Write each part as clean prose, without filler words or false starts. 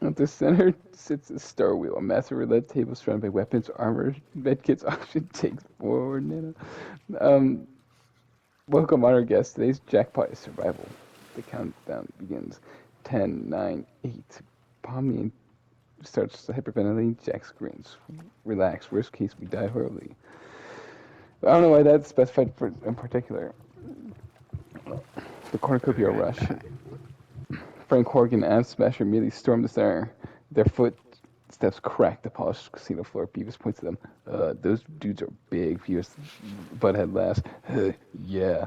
At the center sits a star wheel, a massive roulette table surrounded by weapons, armor, medkits, oxygen tanks, forward, nano. Um, Welcome, honored guests. Today's jackpot is survival. The countdown begins. 10, 9, 8. Pomni starts hyperventilating. Jack screams. Relax. Worst case, we die horribly. I don't know why that's specified for in particular. The cornucopia rush. Frank Horgan and Smasher immediately storm the center. Their footsteps crack the polished casino floor. Beavis points to them. Those dudes are big. Beavis butthead laughs. Yeah.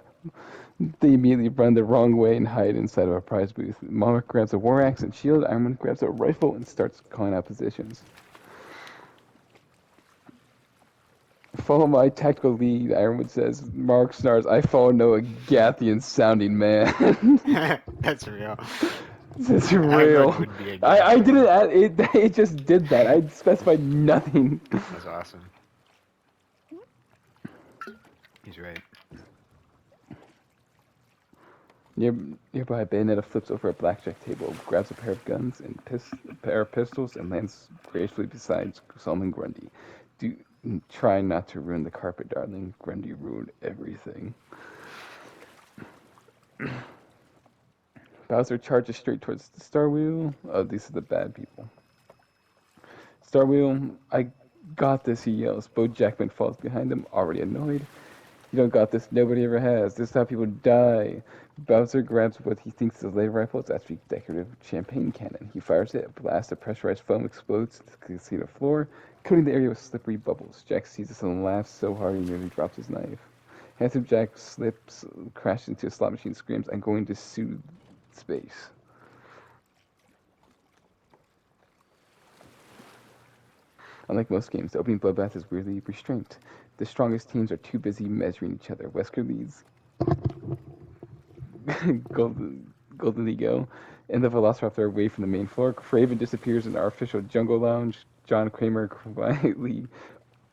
They immediately run the wrong way and hide inside of a prize booth. Monarch grabs a war axe and shield. Ironman grabs a rifle and starts calling out positions. Follow my tactical lead, Ironwood says. Mark snarls, I follow no Agathian sounding man. That's real. This is Ironwood real. would be a I Gatlian. didn't add it. It just did that. I specified nothing. That's awesome. He's right. Nearby, Bayonetta flips over a blackjack table, grabs a pair of guns and a pair of pistols, and lands gracefully beside Solomon Grundy. Try not to ruin the carpet, darling. Grundy ruined everything. Bowser charges straight towards the Star Wheel. Oh, these are the bad people. Star Wheel, I got this, he yells. Bo Jackman falls behind him, already annoyed. You don't got this, nobody ever has. This is how people die. Bowser grabs what he thinks is a laser rifle. It's actually a decorative champagne cannon. He fires it. A blast of pressurized foam explodes to the casino floor, coating the area with slippery bubbles. Jack sees this and laughs so hard he nearly drops his knife. Handsome Jack slips, crashes into a slot machine, screams, I'm going to soothe space. Unlike most games, the opening bloodbath is weirdly restrained. The strongest teams are too busy measuring each other. Wesker leads Golden Ego and the Velociraptor away from the main floor. Craven disappears in the artificial jungle lounge. John Kramer quietly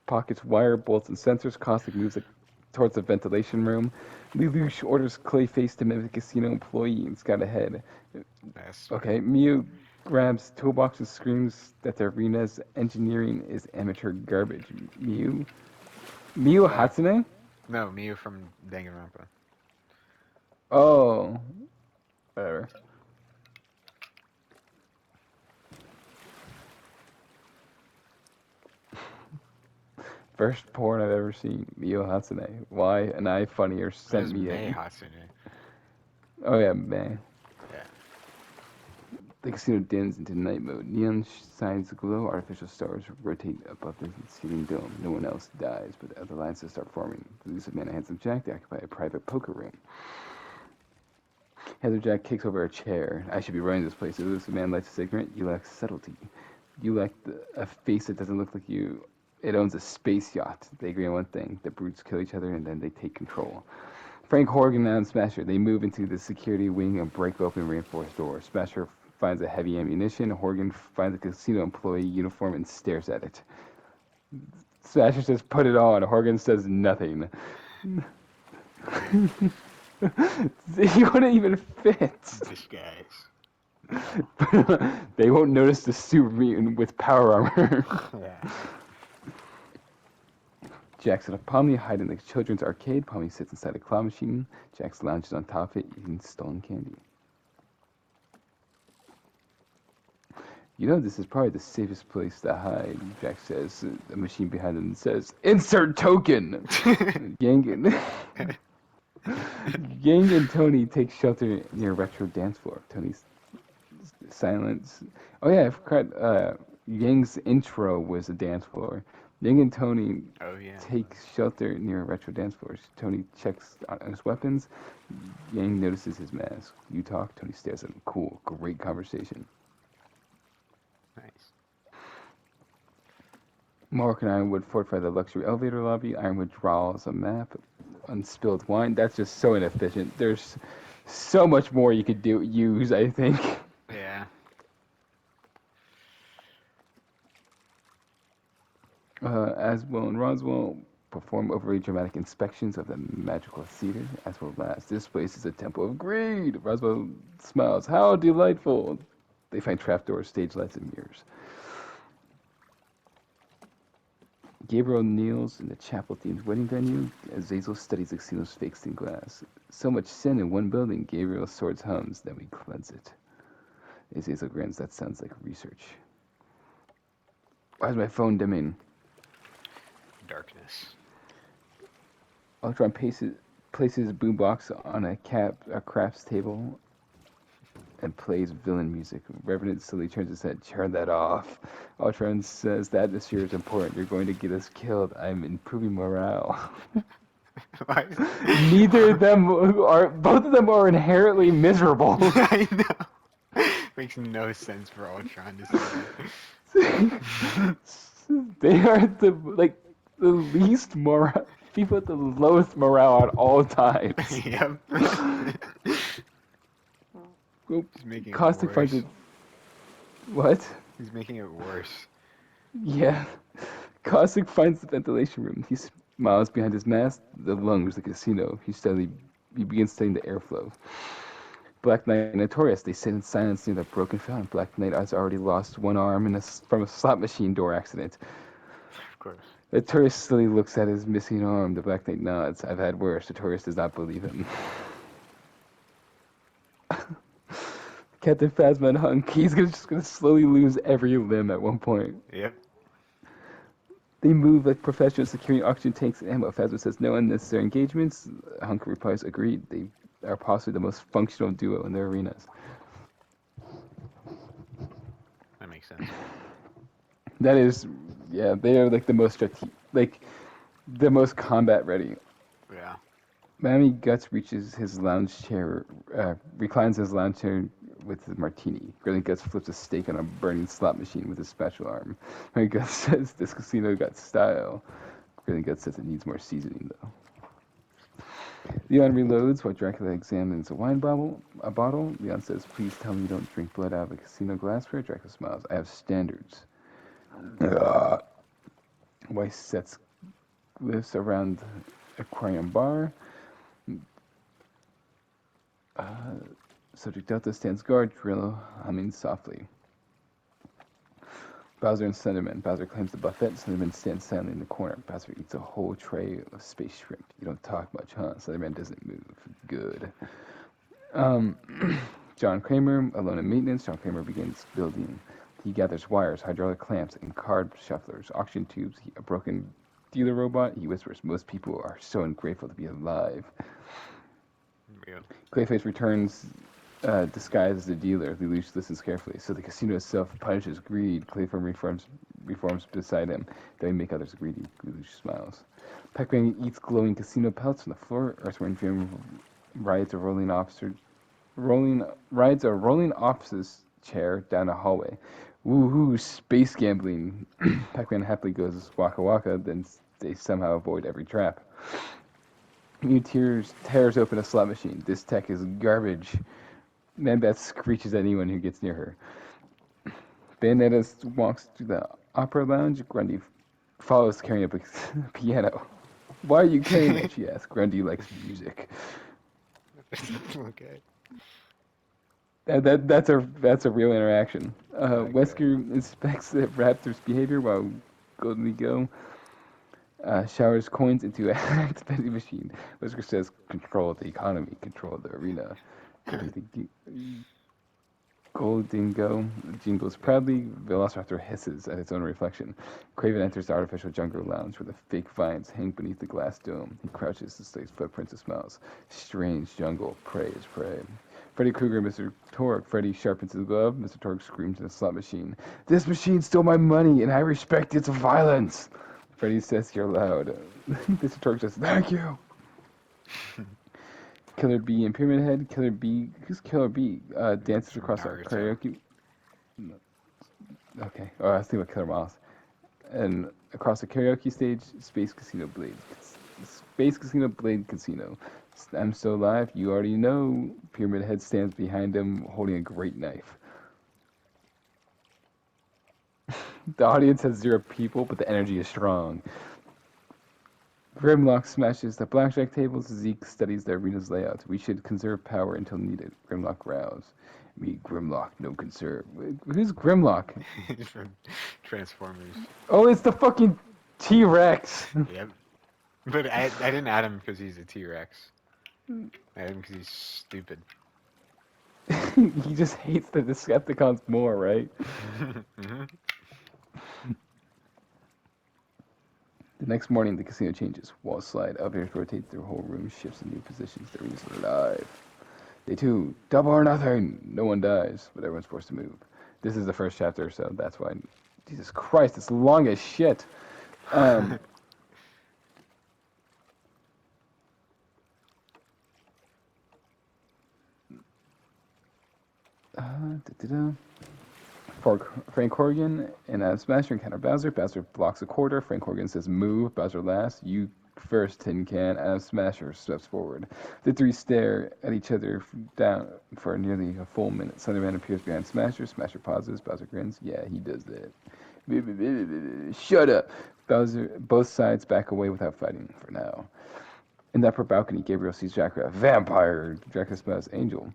pockets wire, bolts, and sensors. Caustic moves towards the ventilation room. Lelouch orders Clayface to mimic a casino employee and scout ahead. That's smart. Okay, Mew grabs toolbox and screams that the arena's engineering is amateur garbage. Mew Uh, Hatsune? no, Mew from Danganronpa. Oh, whatever. First porn I've ever seen, Miyo Hatsune. Why an eye funnier sent That's me Mei in. Hatsune. Oh yeah, man. Yeah. The casino dims into night mode. Neon signs glow. Artificial stars rotate above the ceiling dome. No one else dies, but other alliances start forming. The elusive man and Handsome Jack, they occupy a private poker room. Handsome Jack kicks over a chair. I should be running this place. The elusive man lights a cigarette. You lack subtlety. You lack a face that doesn't look like you. It owns a space yacht. They agree on one thing. The brutes kill each other and then they take control. Frank Horgan and Smasher, they move into the security wing and break open reinforced doors. Smasher finds a heavy ammunition. Horgan finds a casino employee uniform and stares at it. Smasher says, put it on. Horgan says nothing. He wouldn't even fit. Disguise. They won't notice the super mutant with power armor. Yeah. Jack's at a Pomni hide in the children's arcade. Pomni sits inside a claw machine. Jax lounges on top of it, eating stolen candy. You know, this is probably the safest place to hide, Jack says. The machine behind him says, Insert token! Yang and Tony take shelter near a retro dance floor. Tony's silence. Oh yeah, I forgot. Yang's intro was a dance floor. Yang and Tony Oh yeah. take shelter near a retro dance floor. Tony checks on his weapons. Yang notices his mask. You talk. Tony stares at him. Cool. Great conversation. Nice. Mark and Ironwood fortify the luxury elevator lobby. Ironwood draws a map. Unspilled wine. That's just so inefficient. There's so much more you could use, I think. Yeah. Aswell and Roswell perform overly dramatic inspections of the magical theater. Aswell laughs. This place is a temple of greed. Roswell smiles. How delightful. They find trapdoors, stage lights, and mirrors. Gabriel kneels in the chapel-themed wedding venue as Zazel studies the casino's fake stained glass. So much sin in one building, Gabriel's sword hums, then we cleanse it. Zazel grins, that sounds like research. Why is my phone dimming? Darkness. Ultron places his boombox on a crafts table and plays villain music. Revenant slowly turns his head. Turn that off. Ultron says the atmosphere is important. You're going to get us killed. I'm improving morale. Why? Neither of them are. Both of them are inherently miserable. I know. Makes no sense for Ultron to say that. They are the least morale. People with the lowest morale at all times. Yep. Well, He's making it Caustic finds worse. it. What? He's making it worse. Yeah. Caustic finds the ventilation room. He smiles behind his mask. The lungs, the casino. He begins studying the airflow. Black Knight and Notorious, they sit in silence near the broken fountain. Black Knight has already lost one arm from a slot machine door accident. Of course. Notorious slowly looks at his missing arm. The Black Knight nods. I've had worse. Notorious does not believe him. Captain Phasma and Hunk, he's just gonna slowly lose every limb at one point. Yep. They move like professionals securing oxygen tanks and ammo. Phasma says no unnecessary engagements. Hunk replies, agreed. They are possibly the most functional duo in their arenas. That makes sense. That is, yeah, they are like the most the most combat ready. Yeah. Miami Guts reaches his lounge chair, reclines his lounge chair with his martini. Grilling Guts flips a steak on a burning slot machine with his special arm. Miami Guts says this casino got style. Grilling Guts says it needs more seasoning though. Leon reloads while Dracula examines a wine bottle. Leon says, please tell me you don't drink blood out of a casino glassware. Dracula smiles. I have standards. Weiss sets lifts around Aquarium Bar. Subject Delta stands guard, Drill humming softly. Bowser and Slenderman. Bowser claims the buffet. Slenderman stands silently in the corner. Bowser eats a whole tray of space shrimp. You don't talk much, huh? Slenderman doesn't move. Good. John Kramer, alone in maintenance. John Kramer begins building. He gathers wires, hydraulic clamps, and card shufflers, auction tubes, a broken dealer robot. He whispers, most people are so ungrateful to be alive. Real. Clayface returns disguised as a dealer. Lelouch listens carefully. So the casino itself punishes greed. Clayface reforms beside him. They make others greedy. Lelouch smiles. Pac-Man eats glowing casino pelts on the floor. Earthworm Jim rides a rolling officer's chair down a hallway. Woohoo, space gambling. Pac-Man happily goes waka waka, then they somehow avoid every trap. Mew tears open a slot machine. This tech is garbage. Man-Bat screeches at anyone who gets near her. Bayonetta walks through the opera lounge. Grundy follows carrying up a piano. Why are you carrying it? She asks. Grundy likes music. Okay. That's a real interaction. Okay. Wesker inspects the Raptor's behavior while Golden Ego showers coins into a hacked vending machine. Wesker says, control the economy, control the arena. Goldingo jingles proudly. Velociraptor hisses at its own reflection. Craven enters the artificial jungle lounge where the fake vines hang beneath the glass dome. He crouches to study footprints and smells. Strange jungle. Prey is prey. Freddy Krueger and Mr. Torg. Freddy sharpens his glove. Mr. Torg screams in a slot machine. This machine stole my money and I respect its violence. Freddy says you're loud. Mr. Torg says, thank you. Killer Bee and Pyramid Head. Killer Bee. Who's Killer Bee? Dances across a Naruto. karaoke. Okay. Oh, I was thinking about Killer Moth. And across a karaoke stage, Space Casino Blade. Space Casino Blade Casino. I'm still alive. You already know. Pyramid Head stands behind him, holding a great knife. The audience has 0 people, but the energy is strong. Grimlock smashes the blackjack tables. Zeke studies the arena's layout. We should conserve power until needed. Grimlock growls. Me, Grimlock, no concern. Who's Grimlock? From Transformers. Oh, it's the fucking T-Rex. Yep. But I didn't add him because he's a T-Rex. I added him because he's stupid. He just hates the Decepticons more, right? hmm The next morning, the casino changes. Walls slide, elevators rotate through whole room, shifts in new positions. The arena's alive. Day 2, double or nothing. No one dies, but everyone's forced to move. This is the first chapter, so that's why. Jesus Christ, it's long as shit. Um, da-da-da. Frank Horgan and Smasher encounter Bowser. Bowser blocks a quarter. Frank Horgan says move. Bowser laughs. You first, Tin Can. Smasher steps forward. The three stare at each other down for nearly a full minute. Slenderman appears behind Smasher. Smasher pauses. Bowser grins. Yeah, he does that. Shut up. Bowser. Both sides back away without fighting for now. In the upper balcony, Gabriel sees Dracula. Vampire! Dracula smells Angel.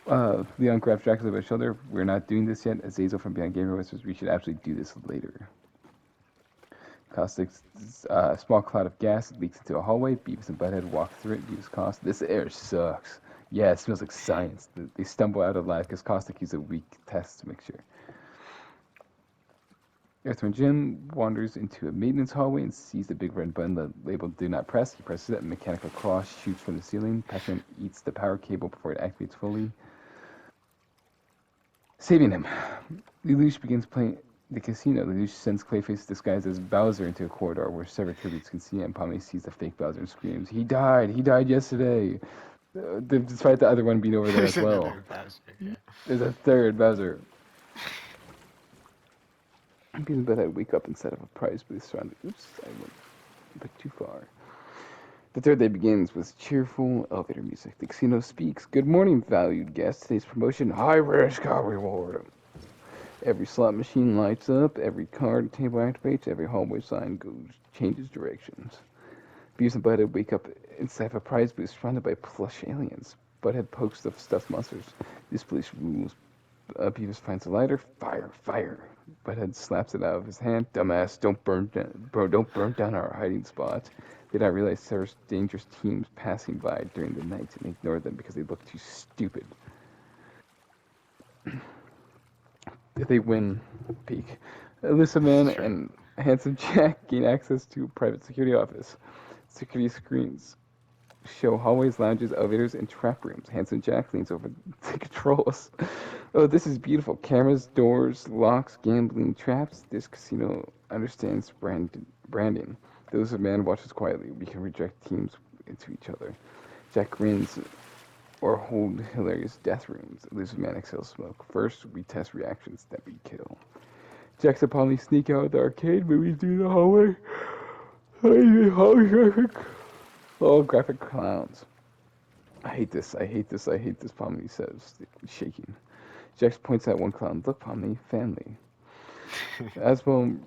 Leon grabs Dracula by the shoulder. We're not doing this yet. Azazel from behind Gabriel whispers, we should actually do this later. Caustic's small cloud of gas leaks into a hallway. Beavis and Butthead walk through it. Beavis coughs. This air sucks. Yeah, it smells like science. They stumble out alive because Caustic used a weak test mixture. Earthworm Jim wanders into a maintenance hallway and sees the big red button labeled Do Not Press. He presses it. A mechanical cross shoots from the ceiling. Pac-Man eats the power cable before it activates fully, saving him. Lelouch begins playing the casino. Lelouch sends Clayface disguised as Bowser into a corridor where several tributes can see him. Pomni sees the fake Bowser and screams, He died yesterday! Despite the other one being over there as well. Bowser, yeah. There's a third Bowser. Beavis and Butthead wake up instead of a prize booth surrounded. Oops, I went a bit too far. The third day begins with cheerful elevator music. The casino speaks. Good morning, valued guests. Today's promotion, high risk, high reward. Every slot machine lights up, every card table activates, every hallway sign changes directions. Beavis and Butthead wake up inside of a prize booth surrounded by plush aliens. Butthead pokes the stuffed monsters. This place rules. Beavis finds a lighter. Fire. Butthead slaps it out of his hand. Dumbass, don't burn down our hiding spots. They did not realize several dangerous teams passing by during the night and ignored them because they looked too stupid. If they win, peak. Alyssa Man and Handsome Jack gain access to a private security office. Security screens show hallways, lounges, elevators, and trap rooms. Handsome Jack leans over the controls. Oh, this is beautiful. Cameras, doors, locks, gambling, traps. This casino understands branding. Those of man watches quietly. We can reject teams into each other. Jack grins or hold hilarious death rooms. Elusive man exhales smoke. First, we test reactions, then we kill. Jack's and Polly sneak out of the arcade movies through the hallway. Holographic clowns. I hate this, Pomni says, shaking. Jax points at one clown. Look, Pomni, family. Aswell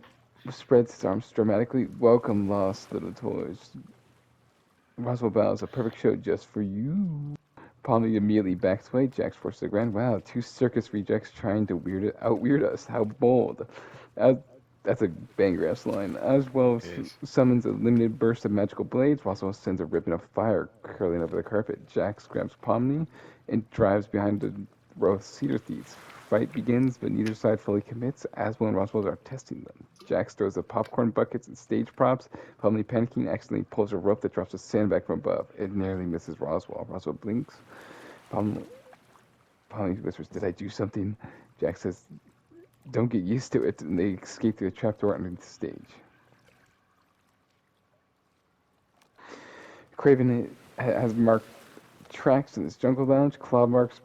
spreads his arms dramatically. Welcome, lost little toys. Roswell bows. A perfect show just for you. Pomni immediately backs away. Jax forces a grin. Wow, two circus rejects trying to out-weird us. How bold. That's a banger-ass line. Aswell summons a limited burst of magical blades. Roswell sends a ribbon of fire curling over the carpet. Jax grabs Pomni and drives behind the row of cedar thieves. Fight begins, but neither side fully commits. Aswell and Roswell are testing them. Jax throws the popcorn buckets and stage props. Pomni, panicking, accidentally pulls a rope that drops a sandbag from above. It nearly misses Roswell. Roswell blinks. Pomni whispers, did I do something? Jax says, don't get used to it, and they escape through the trapdoor underneath the stage. Craven has marked tracks in his jungle lounge, claw marks,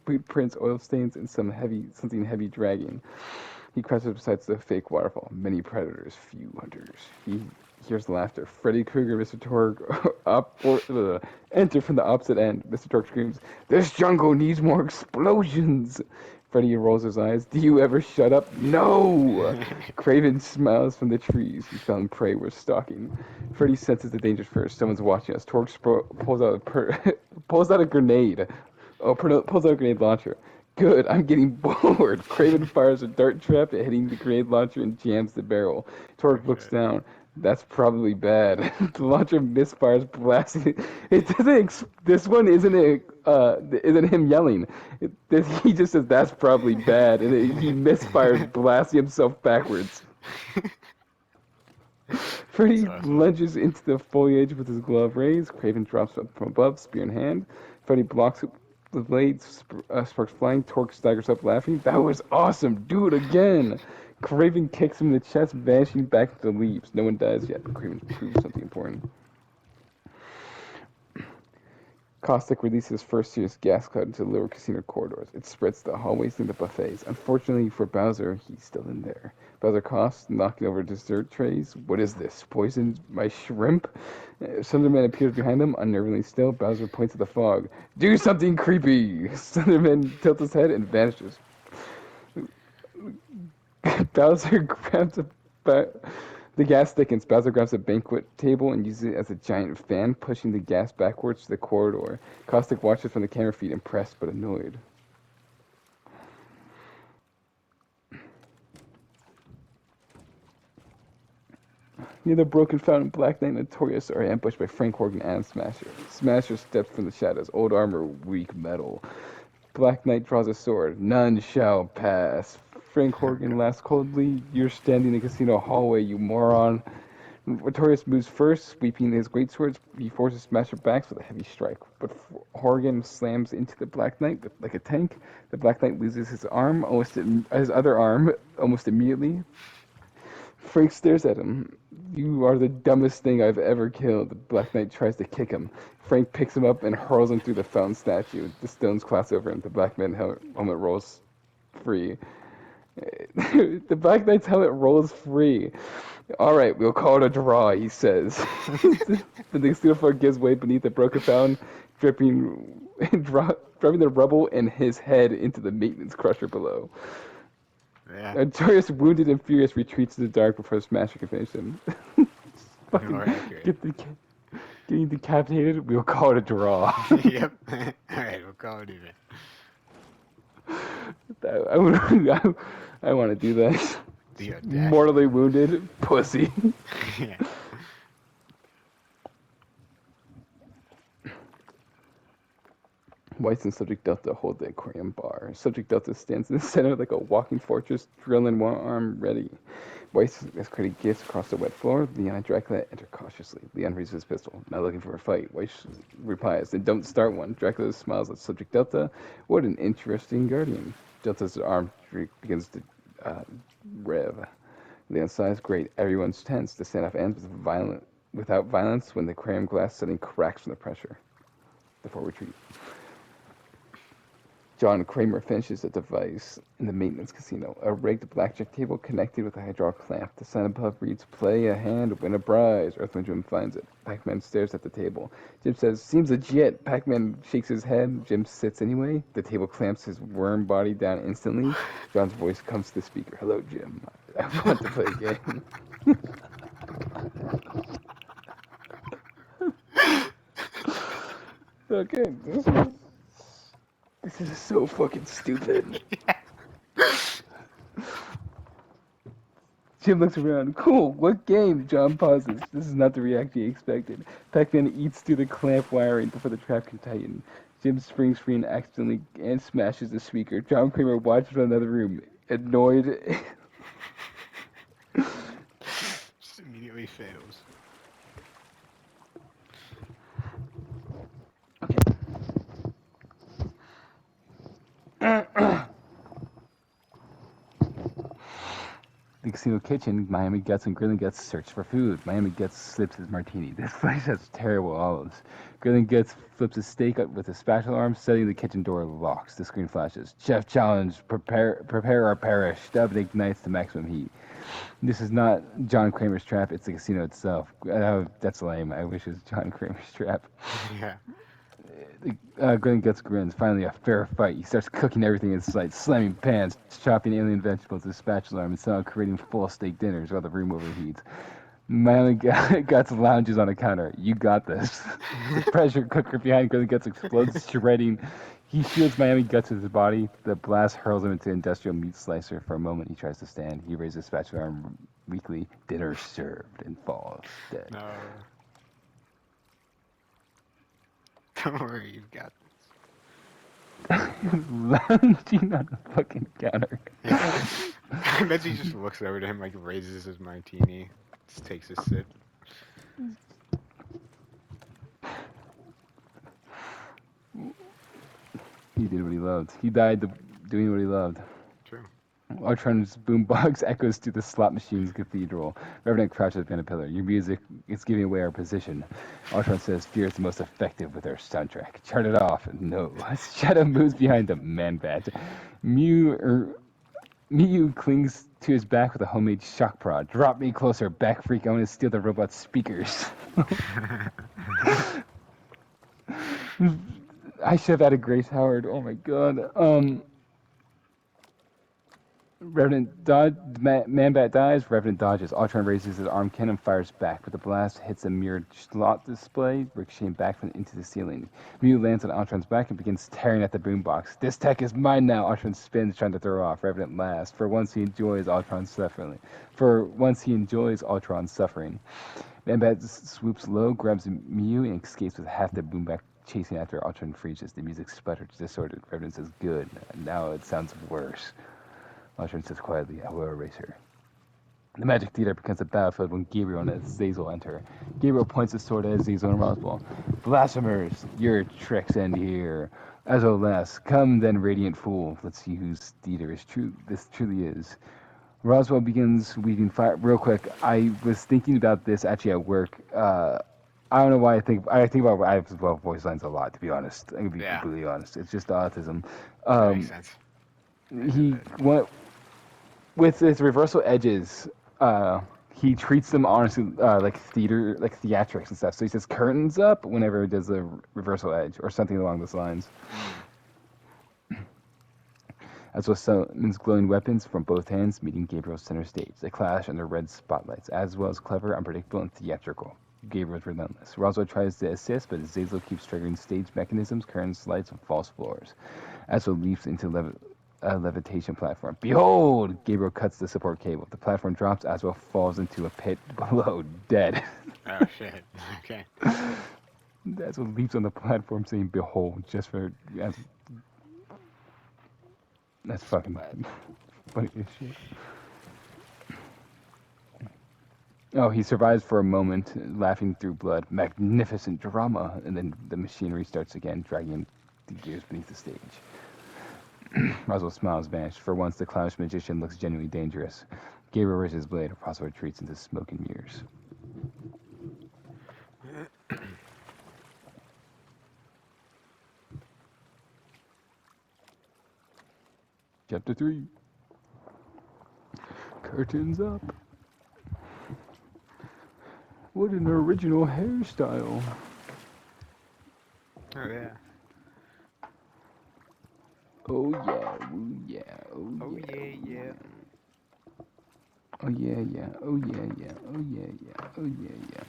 boot prints, oil stains, and something heavy dragging. He crouches beside the fake waterfall. Many predators, few hunters. He hears laughter. Freddy Krueger, Mr. Torg, enter from the opposite end. Mr. Torg screams, this jungle needs more explosions. Freddy rolls his eyes. Do you ever shut up? No! Craven smiles from the trees. He found prey we're stalking. Freddy senses the danger first. Someone's watching us. Torg pulls out a grenade. Oh, pulls out a grenade launcher. Good, I'm getting bored. Craven fires a dart trap, hitting the grenade launcher and jams the barrel. Oh Torque looks shit. down. That's probably bad. The launcher misfires, blasting. It doesn't. This one isn't him yelling. He just says that's probably bad, and he misfires, blasting himself backwards. That's Freddy awesome. lunges into the foliage with his glove raised. Craven drops up from above, spear in hand. Freddy blocks it with the blade, sparks flying. Torque staggers up, laughing. That was awesome! Do it again! Craven kicks him in the chest, vanishing back into the leaves. No one dies yet. Craven proves something important. Caustic releases his first serious gas cloud into the lower casino corridors. It spreads to the hallways and the buffets. Unfortunately for Bowser, he's still in there. Bowser coughs, knocking over dessert trays. What is this? Poisoned my shrimp? Slenderman appears behind him, unnervingly still. Bowser points at the fog. Do something creepy! Slenderman tilts his head and vanishes. Bowser grabs the gas thickens. Bowser grabs a banquet table and uses it as a giant fan, pushing the gas backwards to the corridor. Caustic watches from the camera feed, impressed but annoyed. Near the broken fountain, Black Knight and Notorious are ambushed by Frank Horgan and Adam Smasher. Smasher steps from the shadows. Old armor, weak metal. Black Knight draws a sword. None shall pass. Frank Horgan laughs coldly. You're standing in the casino hallway, you moron. Notorious moves first, sweeping his greatswords. He forces Smasher back with a heavy strike. But Horgan slams into the Black Knight like a tank. The Black Knight loses his other arm almost immediately. Frank stares at him. You are the dumbest thing I've ever killed. The Black Knight tries to kick him. Frank picks him up and hurls him through the fountain statue. The stones collapse over him. The Black Knight's helmet rolls free. The Black Knight's helmet rolls free. All right, we'll call it a draw, he says. The casino floor gives way beneath the broken fountain, dropping the rubble and his head into the maintenance crusher below. Yeah. Notorious, wounded and furious, retreats in the dark before Smasher can finish him. More accurate. Getting decapitated, we'll call it a draw. Yep. Alright, we'll call it even. I want to do that. The audacity. Mortally wounded, pussy. Yeah. Weiss and Subject Delta hold the aquarium bar. Subject Delta stands in the center like a walking fortress, drill in one arm, ready. Weiss has created gifts across the wet floor. Leon and Dracula enter cautiously. Leon raises his pistol, not looking for a fight. Weiss replies, then don't start one. Dracula smiles at Subject Delta. What an interesting guardian. Delta's arm begins to rev. Leon sighs, great. Everyone's tense. The standoff ends without violence when the aquarium glass suddenly cracks from the pressure. Before retreat. John Kramer finishes the device in the maintenance casino. A rigged blackjack table connected with a hydraulic clamp. The sign above reads, play a hand, win a prize. Earthworm Jim finds it. Pac-Man stares at the table. Jim says, seems legit. Pac-Man shakes his head. Jim sits anyway. The table clamps his worm body down instantly. John's voice comes to the speaker. Hello, Jim. I want to play a game. Okay, this is so fucking stupid. Jim looks around. Cool, what game? John pauses. This is not the reaction he expected. Pac-Man eats through the clamp wiring before the trap can tighten. Jim springs free and accidentally smashes the speaker. John Kramer watches from another room, annoyed. Just immediately fails. The casino kitchen, Miami Guts and Grilling Guts search for food. Miami Guts slips his martini. This place has terrible olives. Grilling Guts flips his steak up with a spatula arm, setting the kitchen door locks. The screen flashes. Chef challenge, prepare or perish. Stub ignites to maximum heat. This is not John Kramer's trap, it's the casino itself. That's lame. I wish it was John Kramer's trap. Yeah. Grilling Guts grins. Finally, a fair fight. He starts cooking everything in sight, slamming pans, chopping alien vegetables with a spatula arm, and somehow creating full steak dinners while the room overheats. Miami Guts lounges on a counter. You got this. The pressure cooker behind Grilling Guts explodes, shredding He shields Miami guts with his body. The blast hurls him into industrial meat slicer. For a moment, he tries to stand. He raises his spatula arm weakly. Dinner served, and falls dead. No. Don't worry, you've got Lounging on the fucking counter. this. Yeah. I bet he just looks over to him, like raises his martini, just takes a sip. He did what he loved. He died doing what he loved. True. Ultron's boombox echoes through the slot machine's cathedral. Revenant crouches behind a pillar. Your music is giving away our position. Ultron says fear is the most effective with our soundtrack. Chart it off. No. Shadow moves behind him. Man-Bat. Miyu clings to his back with a homemade shock prod. Drop me closer, back freak. I want to steal the robot's speakers. I should have added Grace Howard. Oh my god. Revenant dodge. Man-Bat dies. Revenant dodges. Ultron raises his arm cannon and fires back, but the blast hits a mirrored slot display, ricocheting back into the ceiling. Mew lands on Ultron's back and begins tearing at the boombox. This tech is mine now. Ultron spins, trying to throw off. Revenant laughs. For once, he enjoys Ultron's suffering. Man-Bat swoops low, grabs Mew, and escapes with half the boombox chasing after Ultron freezes. The music sputters, distorted. Revenant says, "Good." Now it sounds worse. Ultron says quietly, "I will erase her." The Magic Theater becomes a battlefield when Gabriel and Azazel enter. Gabriel points his sword at Azazel and Roswell. "Blasphemers, your tricks end here." Azazel laughs. "Come then, radiant fool. Let's see whose theater is true. This truly is." Roswell begins weaving fire. Real quick, I was thinking about this actually at work. I don't know why I think about I have voice lines a lot, to be honest. I'm gonna be Yeah. completely honest. It's just autism. That makes sense. With his reversal edges, he treats them honestly like theater, like theatrics and stuff. So he says curtains up whenever he does a reversal edge or something along those lines. As well summons glowing weapons from both hands, meeting Gabriel's center stage. They clash under red spotlights, as well as clever, unpredictable, and theatrical. Gabriel's relentless. Roswell tries to assist, but Azazel keeps triggering stage mechanisms, currents, lights, and false floors. Azazel leaps into a levitation platform. Behold! Gabriel cuts the support cable. The platform drops. Azazel falls into a pit below, dead. Oh shit. Okay. Azazel leaps on the platform, saying "Behold!" just for that's fucking funny as shit. Oh, he survives for a moment, laughing through blood. Magnificent drama. And then the machinery starts again, dragging the gears beneath the stage. Roswell smiles, vanished. For once, the clownish magician looks genuinely dangerous. Gabriel raises his blade. Roswell retreats into smoke and mirrors. Chapter 3. Curtains up. What an original hairstyle. Oh yeah. Oh yeah, ooh yeah, oh, Oh yeah. yeah. Oh yeah, yeah, oh yeah, yeah, oh yeah, yeah, oh yeah, yeah.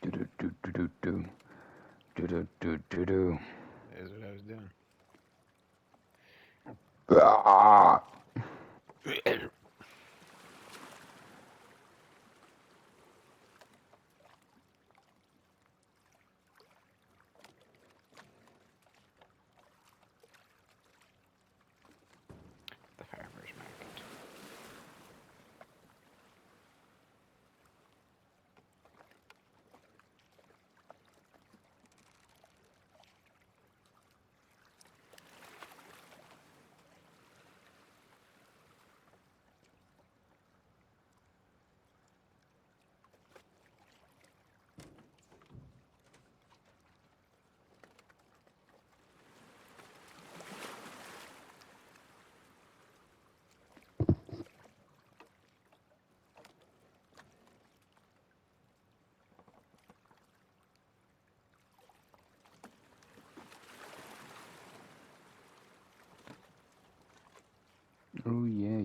Do do do do do do do do do do. That's what I was doing. Ah! The farmer's market.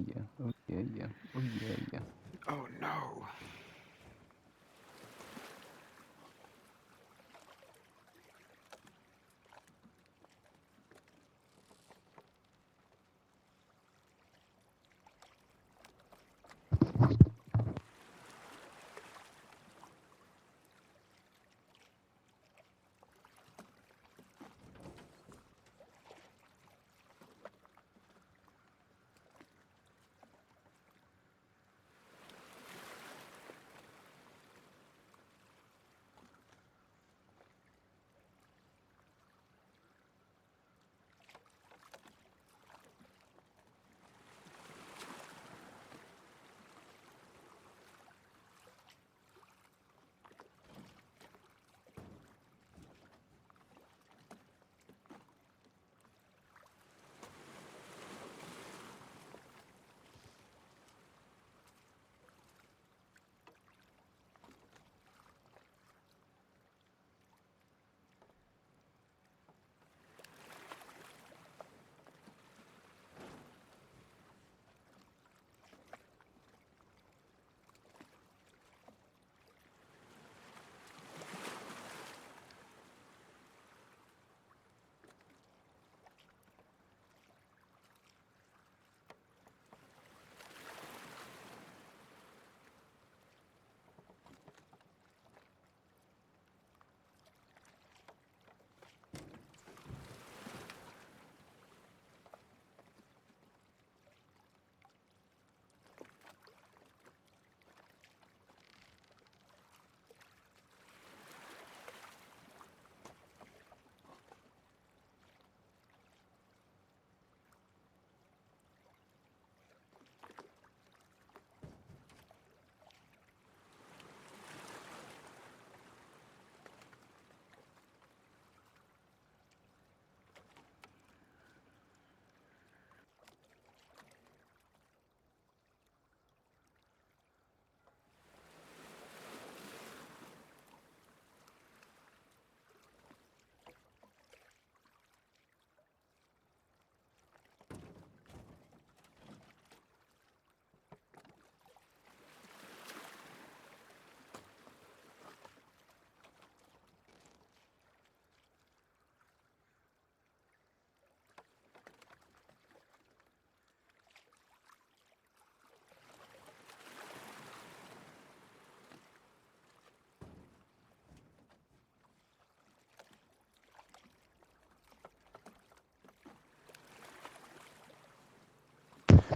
yeah. Oh yeah, yeah. Oh yeah, yeah. Oh no.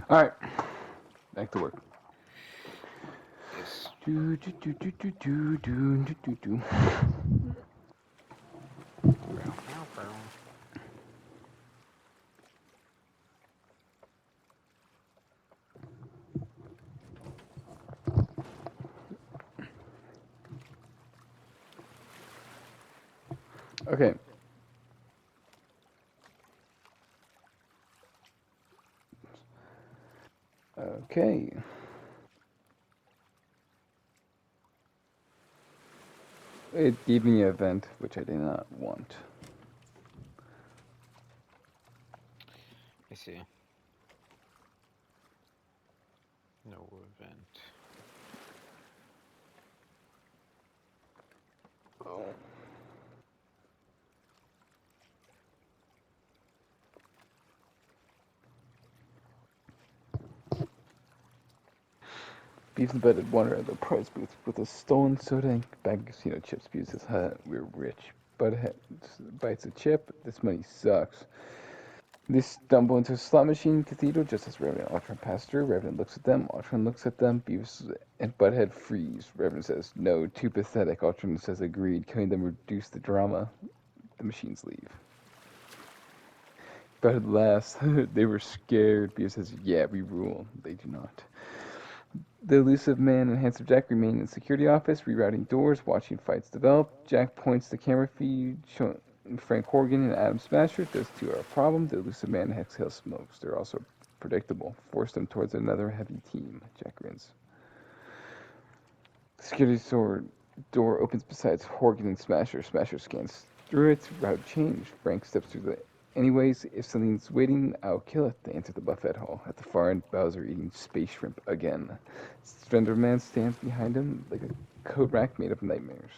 All right, back to work. Yes. Do do do do do do do do do do. Bow, bow, bow. Okay. Okay. It gave me an event which I did not want. I see. No event. Oh. Beavis and Butthead wander at the prize booth with a stolen soda and bag of casino chips. Beavis says, "Huh, we're rich." Butthead bites a chip. "This money sucks." They stumble into a slot machine cathedral just as Reverend and Ultron pass through. Reverend looks at them. Ultron looks at them. Beavis and Butthead freeze. Reverend says, "No, too pathetic." Ultron says, "Agreed." Killing them reduce the drama. The machines leave. Butthead laughs. They were scared. Beavis says, "Yeah, we rule." They do not. The elusive man and handsome Jack remain in the security office, rerouting doors, watching fights develop. Jack points the camera feed, showing Frank Horgan and Adam Smasher. Those two are a problem. The elusive man exhales smokes. They're also predictable. Force them towards another heavy team. Jack grins. The security door opens beside Horgan and Smasher. Smasher scans through it. Route changed. Frank steps through the Anyways, if something's waiting, I'll kill it. They enter the buffet hall. At the far end, Bowser eating space shrimp again. Slender Man stands behind him like a coat rack made of nightmares.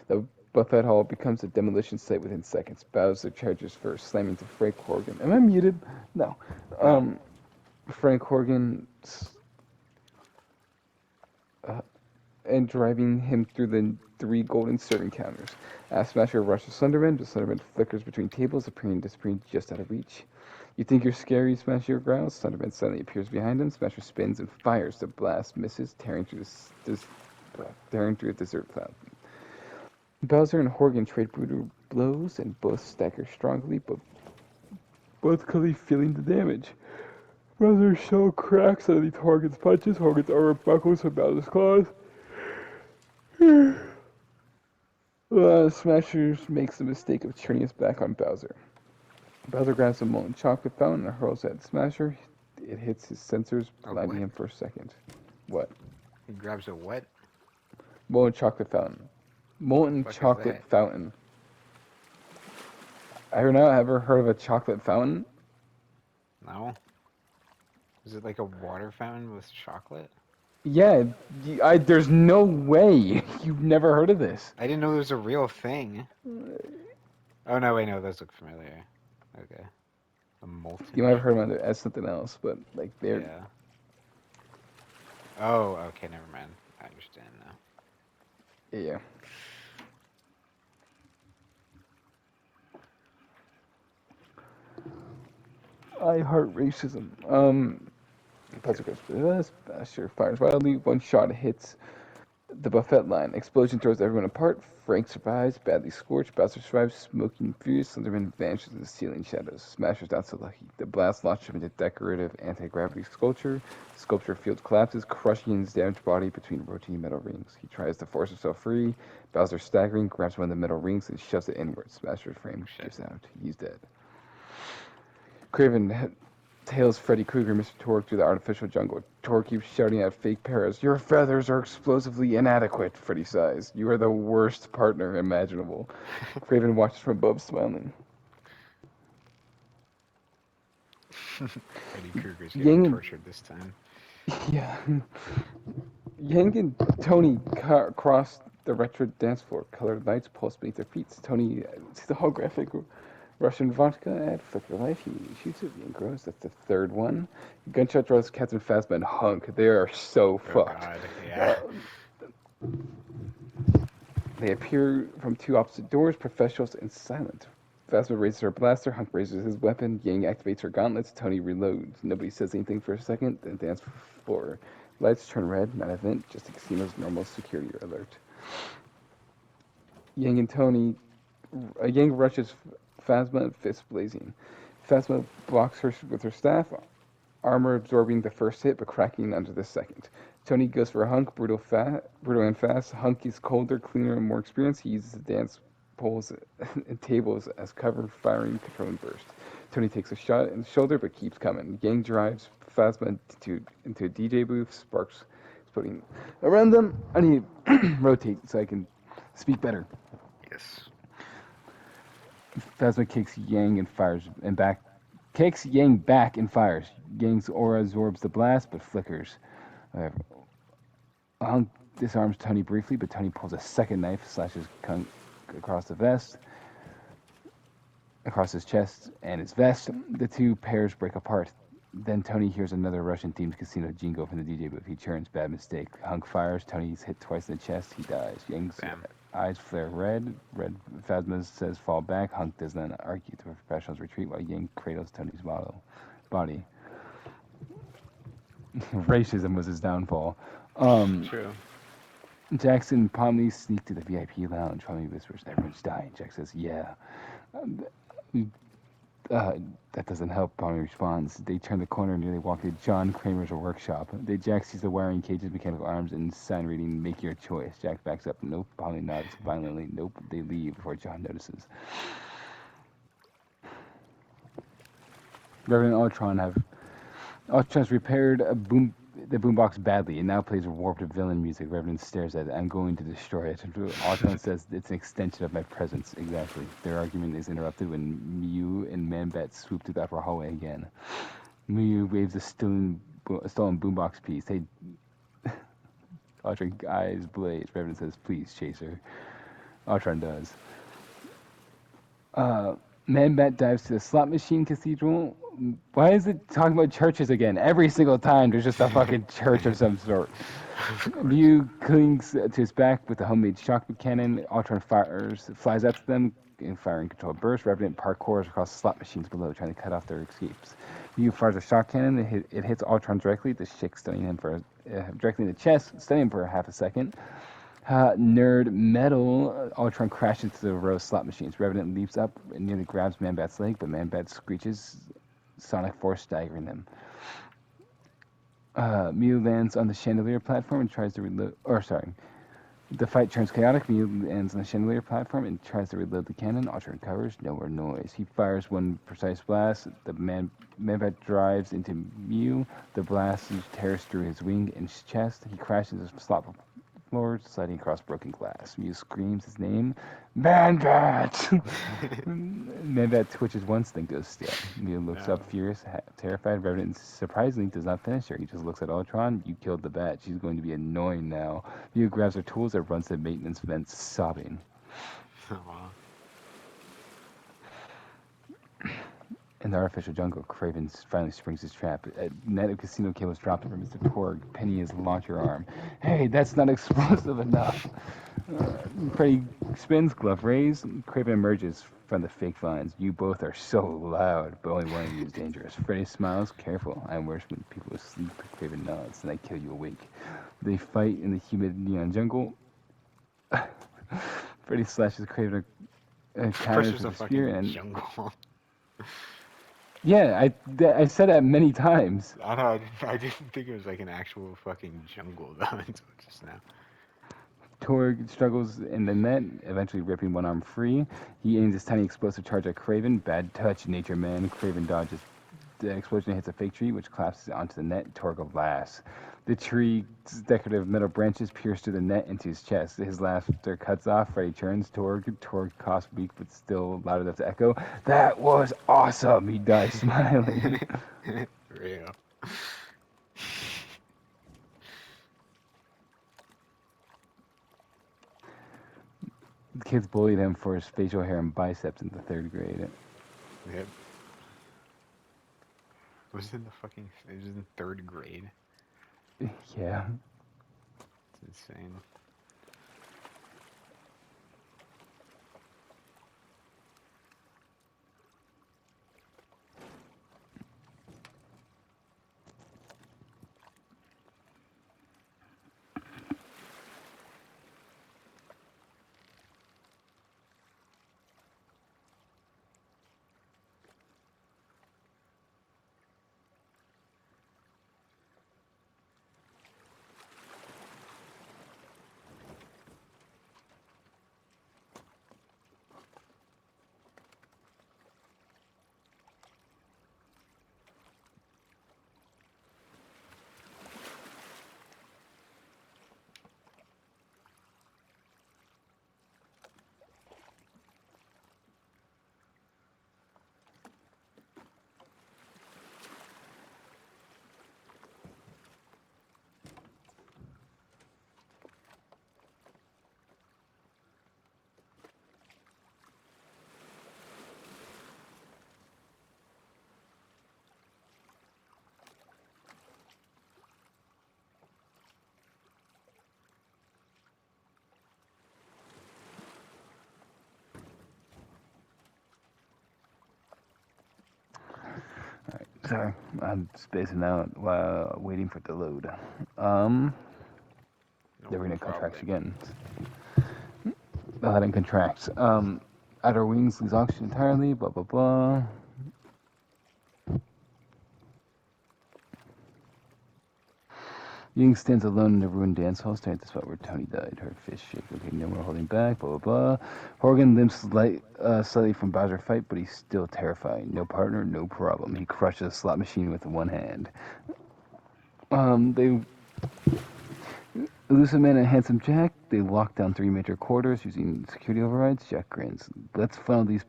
The buffet hall becomes a demolition site within seconds. Bowser charges first, slamming to Frank Horgan. Am I muted? No. No. Frank Horgan uh, and driving him through the 3 golden serving counters. As Smasher rushes Slenderman, the Slenderman flickers between tables, appearing and disappearing just out of reach. You think you're scary, Smasher growls. Slenderman suddenly appears behind him. Smasher spins and fires. The blast misses, tearing through a dessert fountain. Bowser and Horgan trade brutal blows and both stagger strongly, but both clearly feeling the damage. Bowser's shell cracks underneath Horgan's punches. Horgan's armor buckles from Bowser's claws. Smashers makes the mistake of turning his back on Bowser. Bowser grabs a molten chocolate fountain and hurls it at Smasher. It hits his sensors, blinding him for a second. What? He grabs a what? Molten chocolate fountain. Molten chocolate fountain. I have not ever heard of a chocolate fountain. No. Is it like a water fountain with chocolate? Yeah, there's no way you've never heard of this. I didn't know there was a real thing. Oh no, wait, no, those look familiar. Okay. A molten. You might have heard of it as something else, but like they're. Yeah. Oh, okay, never mind. I understand now. Yeah. I heart racism. Bowser goes for this. Basher fires wildly. One shot hits the buffet line. Explosion throws everyone apart. Frank survives, badly scorched. Bowser survives, smoking furious. Slenderman vanishes in the ceiling shadows. Smasher's not so lucky. The blast launched him into decorative anti-gravity sculpture. The sculpture field collapses, crushing his damaged body between rotating metal rings. He tries to force himself free. Bowser, staggering, grabs one of the metal rings and shoves it inward. Smasher's frame gives out. He's dead. Craven tails Freddy Krueger and Mr. Torque through the artificial jungle. Torque keeps shouting at fake Paras, "Your feathers are explosively inadequate," Freddy sighs. "You are the worst partner imaginable." Craven watches from above, smiling. Freddy Krueger's getting tortured this time. Yeah. Yang and Tony cross the retro dance floor. Colored lights pulse beneath their feet. Tony sees the holographic Russian vodka at Flicker Life. He shoots it and grows. That's the 3rd one. Gunshot draws Captain Phasma and Hunk. They are so fucked. God, yeah. They appear from 2 opposite doors, professionals and silent. Phasma raises her blaster. Hunk raises his weapon. Yang activates her gauntlets. Tony reloads. Nobody says anything for a second, then dance floor. Lights turn red. Not an event, just Xeno's normal security alert. Yang and Tony. Yang rushes Phasma, fist blazing. Phasma blocks her with her staff, armor absorbing the first hit but cracking under the second. Tony goes for Hunk, brutal and fast. Hunk is colder, cleaner, and more experienced. He uses the dance poles and tables as cover, firing controlling burst. Tony takes a shot in the shoulder but keeps coming. Yang drives Phasma into a DJ booth, sparks exploding around them. I need to rotate so I can speak better. Yes. Phasma kicks Yang and fires and back. Kicks Yang back and fires. Yang's aura absorbs the blast but flickers. Hunk disarms Tony briefly, but Tony pulls a second knife, slashes Kunk across the vest, across his chest and his vest. The 2 pairs break apart. Then Tony hears another Russian-themed casino jingle from the DJ booth. He churns, bad mistake. Hunk fires. Tony's hit twice in the chest. He dies. Yang's eyes flare red. Phasma says fall back. Hunk does not argue. The professionals retreat while Yang cradles Tony's body. Racism was his downfall. True. Jackson and Pomni sneak to the VIP lounge. Pomni whispers, "Everyone's dying." Jack says, "Yeah." That doesn't help, Pomni responds. They turn the corner and nearly walk into John Kramer's workshop. Jack sees the wiring cages, mechanical arms, and sign reading, "Make your choice." Jack backs up. Nope. Pomni nods violently. Nope. They leave before John notices. Reverend Ultron's repaired a boom the boombox badly. It now plays warped villain music. Revenant stares at it. I'm going to destroy it. Ultron says it's an extension of my presence. Exactly. Their argument is interrupted when Mew and Man-Bat swoop to the upper hallway again. Mew waves a stolen boombox piece. Hey, Ultron eyes blaze. Revenant says, please, Chaser. Ultron does. Man-Bat dives to the slot machine cathedral. Why is it talking about churches again? Every single time there's just a fucking church of some sort. Mew clings to his back with a homemade shock cannon. Ultron flies up to them in firing controlled bursts. Revenant parkours across the slot machines below, trying to cut off their escapes. Mew fires a shock cannon. It hits Ultron directly, the Schick stunning him directly in the chest, stunning him for half a second. Nerd metal. Ultron crashes into the row of slot machines. Revenant leaps up and nearly grabs Man-Bat's leg, but Man-Bat screeches, sonic force staggering them. Mew lands on the chandelier platform and tries to reload. The fight turns chaotic. Mew lands on the chandelier platform and tries to reload the cannon. Ultron recovers. No more noise. He fires one precise blast. The Man-Bat drives into Mew. The blast tears through his wing and his chest. He crashes into the slot floor, sliding across broken glass. Mew screams his name, Man-Bat! Man-Bat twitches once, then goes still. Mew looks up furious, terrified. Revenant surprisingly does not finish her. He just looks at Ultron. You killed the bat. She's going to be annoying now. Mew grabs her tools and runs to the maintenance vents, sobbing. In the artificial jungle, Kraven finally springs his trap. A net of casino cables dropped from Mr. Torg. Penny his launcher arm. Hey, that's not explosive enough. Freddy spins, glove raised. Kraven emerges from the fake vines. You both are so loud, but only one of you is dangerous. Freddy smiles. Careful, I'm worse when people asleep. Kraven nods, and I kill you awake. They fight in the humid neon jungle. Freddy slashes Kraven a counter with a spear and jungle. Yeah, I said that many times. I know. I didn't think it was like an actual fucking jungle though until just now. Torg struggles in the net, eventually ripping one arm free. He aims his tiny explosive charge at Kraven. Bad touch, Nature Man. Kraven dodges. The explosion hits a fake tree, which collapses onto the net. Torg laughs. The tree's decorative metal branches pierce through the net into his chest. His laughter cuts off. Freddy turns. Torg coughs weak, but still loud enough to echo. That was awesome! He dies smiling. Real. The kids bullied him for his facial hair and biceps in the 3rd grade. Yep. It was in 3rd grade. Yeah. It's insane. Sorry, I'm spacing out while waiting for it to load. The arena contracts again. Aladdin contracts. Outer Wings lose oxygen entirely, blah blah blah. Ying stands alone in the ruined dance hall, staring at the spot where Tony died. Her fist shake. Okay, no more holding back, blah, blah, blah. Horgan limps slightly from Bowser's fight, but he's still terrifying. No partner, no problem. He crushes a slot machine with one hand. They Elusive Man and Handsome Jack, they lock down 3 major corridors using security overrides. Jack grins. Let's funnel these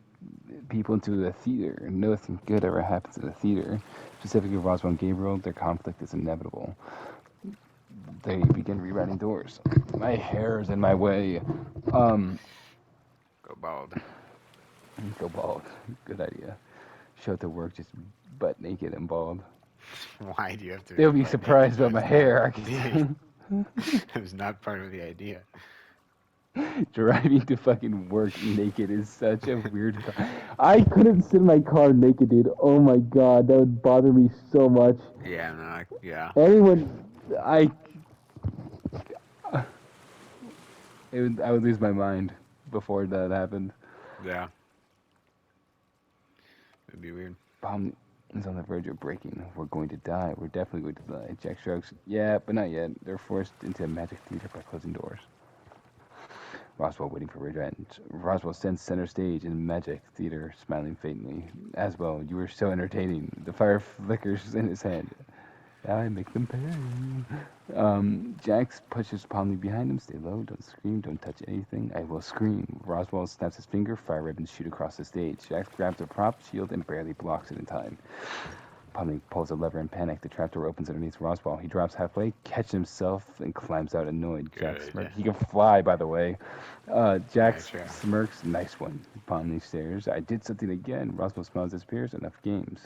people into the theater. Nothing good ever happens in the theater. Specifically, Roswell and Gabriel, their conflict is inevitable. They begin rewriting doors. My hair is in my way. Go bald. Go bald. Good idea. Show up to work just butt naked and bald. Why do you have to? They'll be butt surprised naked? about my hair. That was not part of the idea. Driving to fucking work naked is such a weird. I couldn't sit in my car naked, dude. Oh my god, that would bother me so much. Yeah, no, yeah. Anyone, I would lose my mind before that happened. Yeah. It'd be weird. Bomb is on the verge of breaking. We're going to die. We're definitely going to die. Jack shrugs. Yeah, but not yet. They're forced into a magic theater by closing doors. Roswell waiting for revenge. Roswell sends center stage in magic theater, smiling faintly. Aswell, you were so entertaining. The fire flickers in his hand. Now I make them pay. Jax pushes Palmy behind him. Stay low. Don't scream. Don't touch anything. I will scream. Roswell snaps his finger. Fire ribbons shoot across the stage. Jax grabs a prop shield and barely blocks it in time. Palmy pulls a lever in panic. The trapdoor opens underneath Roswell. He drops halfway, catches himself, and climbs out annoyed. Jax Good. smirks. He can fly, by the way. Jax Yeah, sure. smirks. Nice one. Palmy stares. I did something again. Roswell smiles, disappears. Enough games.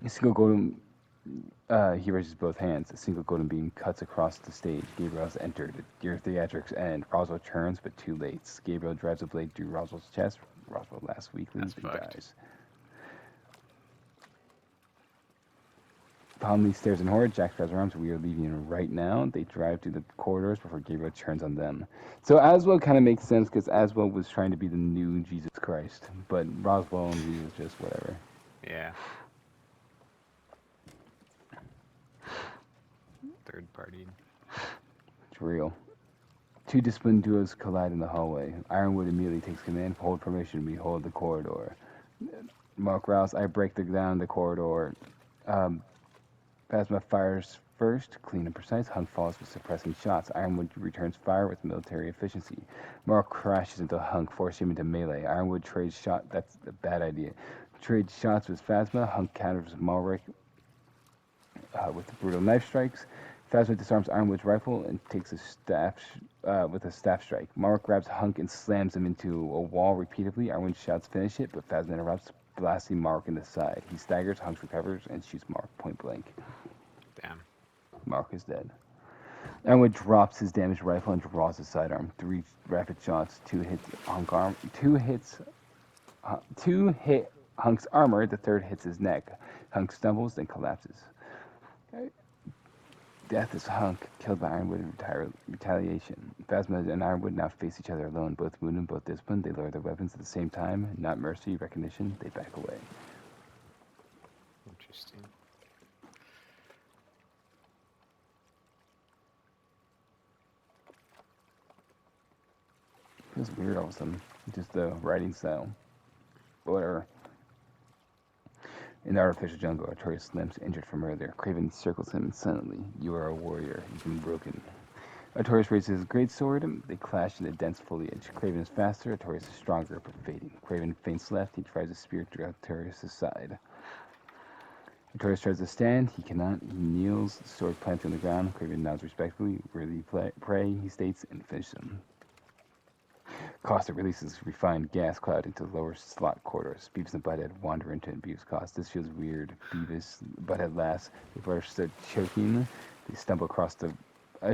A single golden. He raises both hands. A single golden beam cuts across the stage. Gabriel has entered. Your theatrics end. Roswell turns, but too late. Gabriel drives a blade through Roswell's chest. Roswell laughs weakly and dies. Palmy stares in horror. Jack grabs her arms. We are leaving right now. They drive through the corridors before Gabriel turns on them. So Aswell kind of makes sense because Aswell was trying to be the new Jesus Christ, but Roswell and he was just whatever. Yeah. Third party. It's real. Two disciplined duos collide in the hallway. Ironwood immediately takes command. Hold formation. We hold the corridor. Mark Rouse, I break down the corridor. Phasma fires first, clean and precise. Hunk follows with suppressing shots. Ironwood returns fire with military efficiency. Mark crashes into Hunk, forcing him into melee. Ironwood trades shot. That's a bad idea. Trades shots with Phasma. Hunk counters Malric with brutal knife strikes. Phasma disarms Ironwood's rifle and takes a staff with a staff strike. Mark grabs Hunk and slams him into a wall repeatedly. Ironwood shouts, "Finish it," but Phasma interrupts, blasting Mark in the side. He staggers, Hunk recovers, and shoots Mark point blank. Damn. Mark is dead. Ironwood drops his damaged rifle and draws his sidearm. 3 rapid shots, 2 hits Hunk arm, 2 hit Hunk's armor. The third hits his neck. Hunk stumbles, then collapses. Death is Hunk, killed by Ironwood in retaliation. Phasma and Ironwood now face each other alone, both wounded, both disciplined. They lower their weapons at the same time. Not mercy, recognition. They back away. Interesting. Feels weird all of a sudden. Just the writing style. But whatever. In the artificial jungle, Artorias limps injured from earlier. Craven circles him silently. You are a warrior. You've been broken. Artorias raises his greatsword. They clash in the dense foliage. Craven is faster. Artorias is stronger, but fading. Craven feints left. He tries a spear through Artorias' side. Artorias tries to stand. He cannot. He kneels, the sword planted on the ground. Craven nods respectfully. Worthy prey, he states, and finishes him. Caustic releases refined gas cloud into the lower slot corridors. Beavis and Butthead wander into and abuse Cost. This feels weird. Beavis, Butthead laughs. They both start choking. They stumble across the...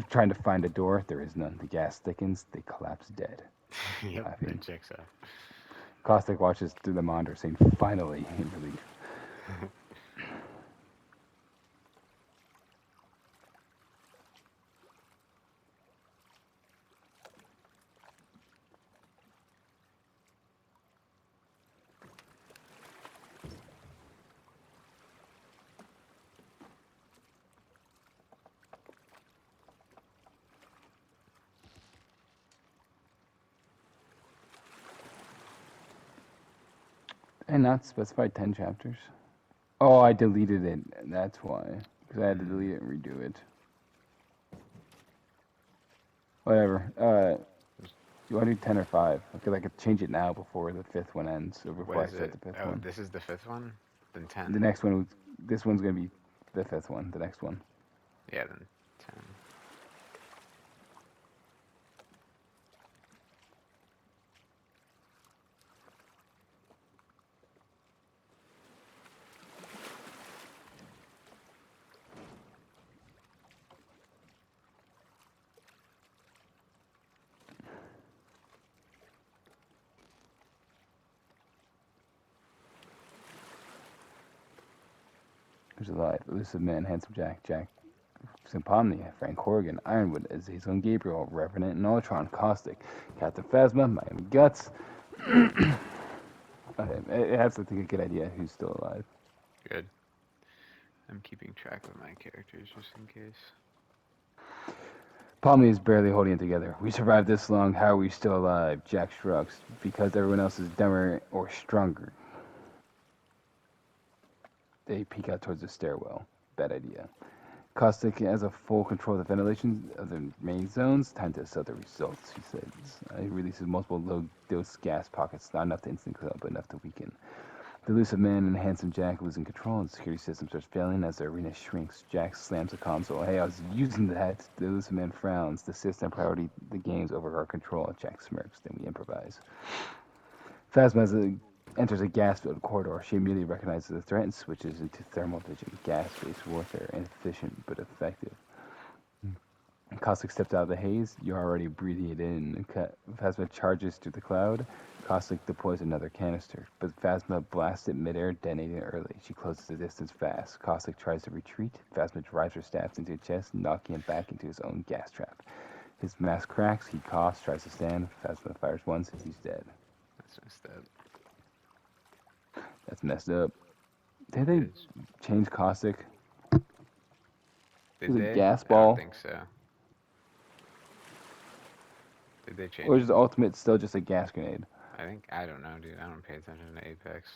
trying to find a door. There is none. The gas thickens. They collapse dead. Yep, that checks out. Caustic watches through the monitor, saying, "Finally," in relief. And not specified 10 chapters. Oh, I deleted it. That's why. because I had to delete it and redo it. Whatever. You want to do 10 or 5? Because I could change it now before the 5th one ends, or before What I is start it? the 5th Oh, one. this is the 5th one? Then 10. The next one, this one's going to be the 5th one, the next one. Yeah, then 10. Who's alive? Elusive Man, Handsome Jack, Jack Simpomnia, Frank Horgan, Ironwood, Azazel Gabriel, Revenant and Ultron, Caustic, Captain Phasma, Miami Guts. Okay, it has, I think, a good idea who's still alive. Good. I'm keeping track of my characters just in case. Pomni is barely holding it together. We survived this long, how are we still alive? Jack shrugs. Because everyone else is dumber or stronger. They peek out towards the stairwell. Bad idea. Caustic has a full control of the ventilation of the main zones. Time to assess the results, he says. He releases multiple low-dose gas pockets, not enough to instantly kill, but enough to weaken. The elusive man and Handsome Jack losing control, and the security system starts failing as the arena shrinks. Jack slams the console. Hey, I was using that. The elusive man frowns. The system priority the games over our control. Jack smirks. Then we improvise. Phasma enters a gas-filled corridor. She immediately recognizes the threat and switches into thermal vision. Gas-based warfare, inefficient but effective. Caustic steps out of the haze. You're already breathing it in. Phasma charges through the cloud. Caustic deploys another canister, but Phasma blasts it midair, detonating it early. She closes the distance fast. Caustic tries to retreat. Phasma drives her staff into his chest, knocking him back into his own gas trap. His mask cracks. He coughs, tries to stand. Phasma fires once. He's dead. That's messed up. That's messed up. Did they change Caustic? Did Is it they? gas I ball? don't think so. Did they change Or it? is the ultimate still just a gas grenade? I don't know, dude. I don't pay attention to Apex.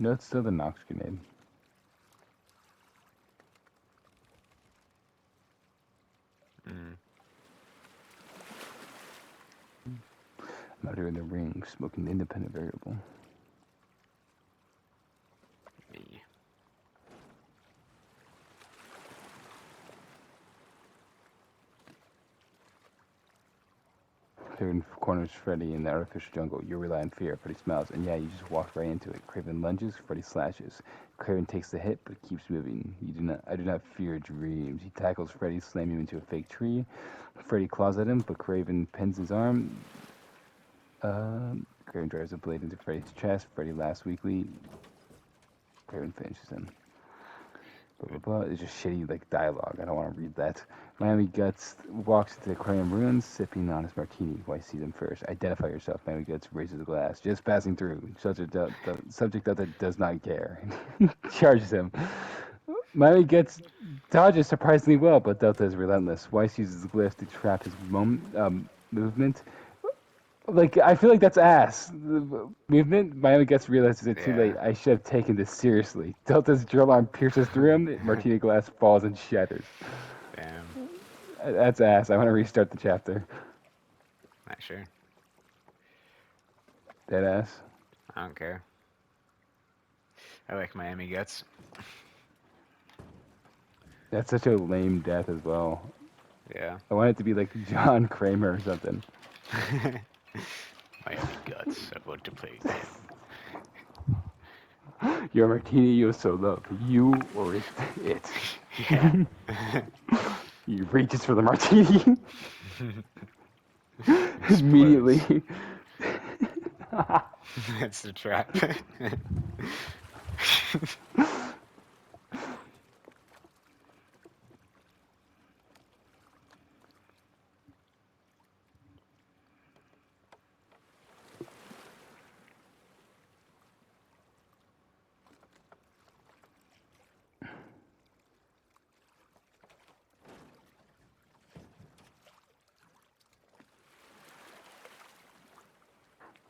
No, it's still the Nox grenade. Mm. I'm out here in the ring, smoking the independent variable. Me. Craven corners Freddy in the artificial jungle. You rely on fear. Freddy smiles, and yeah, you just walked right into it. Craven lunges, Freddy slashes. Craven takes the hit, but keeps moving. I do not fear dreams. He tackles Freddy, slamming him into a fake tree. Freddy claws at him, but Craven pins his arm. Craven drives a blade into Freddy's chest. Freddy laughs weakly. Craven finishes him. Blah, blah, blah. It's just shitty, like, dialogue. I don't want to read that. Miami Guts walks into the aquarium ruins, sipping on his martini. Why see them first? Identify yourself. Miami Guts raises the glass. Just passing through. Subject Delta does not care. Charges him. Miami Guts dodges surprisingly well, but Delta is relentless. Weiss uses the glyph to trap his movement. Like, I feel like that's ass. The movement, Miami Guts realizes it too late. I should have taken this seriously. Delta's drill arm pierces through him. Martini glass falls and shatters. Damn. That's ass. I want to restart the chapter. Not sure. Dead ass. I don't care. I like Miami Guts. That's such a lame death as well. Yeah. I want it to be like John Kramer or something. Miami Guts. I want to play them. Your martini you so love. You or it. Yeah. He reaches for the martini. Explodes. Immediately. That's the trap.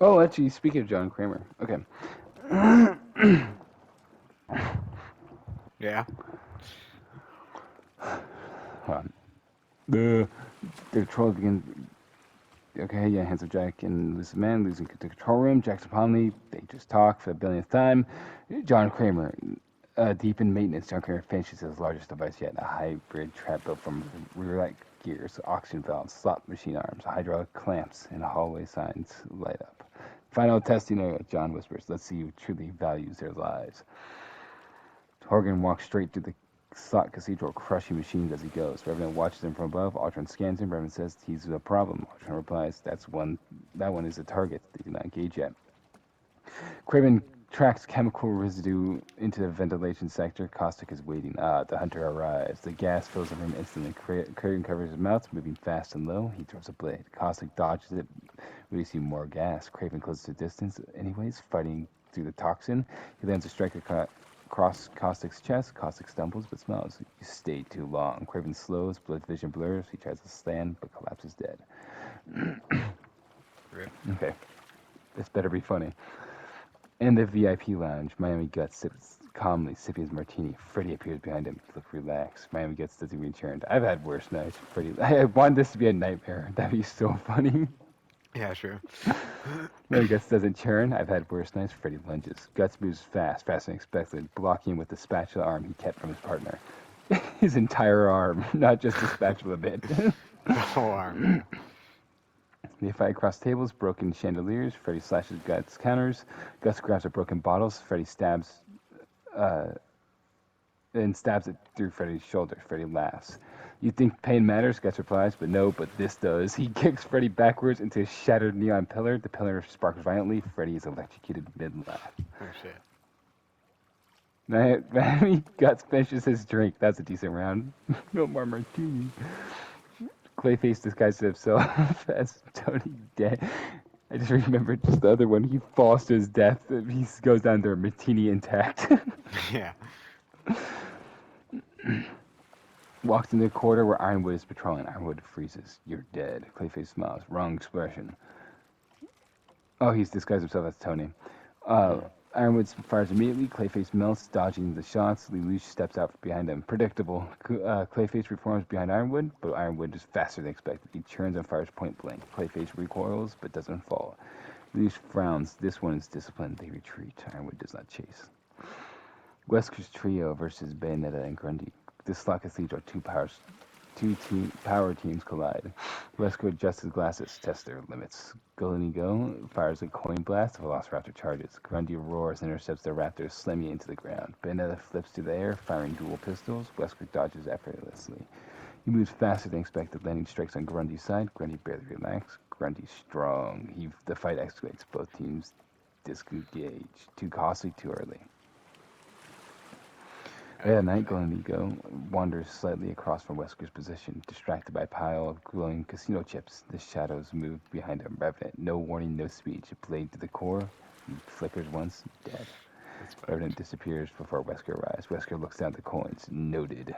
Oh, actually, speaking of John Kramer, okay. Yeah. Hold on. The trolls begin. Okay, yeah, hands of Jack and Lucy's man losing the control room. Jackson Palmley, they just talk for the billionth time. John Kramer, deep in maintenance, John Kramer finishes his largest device yet, a hybrid trap built from rear-like gears, oxygen valves, slot machine arms, hydraulic clamps, and hallway signs light up. Final testing area, John whispers. Let's see who truly values their lives. Horgan walks straight through the slot cathedral, crushing machines as he goes. Revenant watches him from above. Altron scans him. Revenant says he's a problem. Altron replies, "That one is a target. They do not engage yet." Craven tracks chemical residue into the ventilation sector. Caustic is waiting. The hunter arrives. The gas fills the room instantly. Craven covers his mouth, moving fast and low. He throws a blade. Caustic dodges it, releasing more gas. Craven closes the distance anyways, fighting through the toxin. He lands a strike across Caustic's chest. Caustic stumbles but smiles. You stayed too long. Craven slows, blood vision blurs. He tries to stand but collapses dead. Rip. Okay. This better be funny. In the VIP lounge, Miami Guts sips calmly, sipping his martini. Freddy appears behind him. He looks relaxed. Miami Guts doesn't even turn. I've had worse nights. Freddy, I want this to be a nightmare. That'd be so funny. Yeah, sure. Miami Guts doesn't churn. I've had worse nights. Freddy lunges. Guts moves fast, faster than expected, blocking him with the spatula arm he kept from his partner. His entire arm, not just the spatula bit. The whole arm. They fight across tables, broken chandeliers. Freddy slashes Guts' counters. Guts grabs the broken bottles. Freddy stabs and stabs it through Freddy's shoulder. Freddy laughs. You think pain matters? Guts replies, but no, but this does. He kicks Freddy backwards into a shattered neon pillar. The pillar sparks violently. Freddy is electrocuted mid-laugh. Oh shit. Miami Guts finishes his drink. That's a decent round. No more martini. Clayface disguises himself as Tony Dead. I just remembered just the other one. He falls to his death. He goes down there, martini intact. Yeah. Walks into the corridor where Ironwood is patrolling. Ironwood freezes. You're dead. Clayface smiles. Wrong expression. Oh, he's disguised himself as Tony. Ironwood fires immediately. Clayface melts, dodging the shots. Lelouch steps out behind him. Predictable. Clayface reforms behind Ironwood, but Ironwood is faster than expected. He turns and fires point blank. Clayface recoils, but doesn't fall. Lelouch frowns. This one is disciplined. They retreat. Ironwood does not chase. Wesker's trio versus Bayonetta and Grundy. This slot cathedral, power teams collide. Wesker adjusts his glasses, tests their limits. Golinigo fires a coin blast. Velociraptor charges. Grundy roars and intercepts the raptors, slamming it into the ground. Bayonetta flips through the air, firing dual pistols. Wesker dodges effortlessly. He moves faster than expected, landing strikes on Grundy's side. Grundy barely relaxes. Grundy's strong. The fight escalates. Both teams disengage. Too costly, too early. At night, Golinigo wanders slightly across from Wesker's position, distracted by a pile of glowing casino chips. The shadows move behind him, Revenant. No warning, no speech. Blade to the core. He flickers once, dead. Revenant disappears before Wesker arrives. Wesker looks down at the coins. Noted.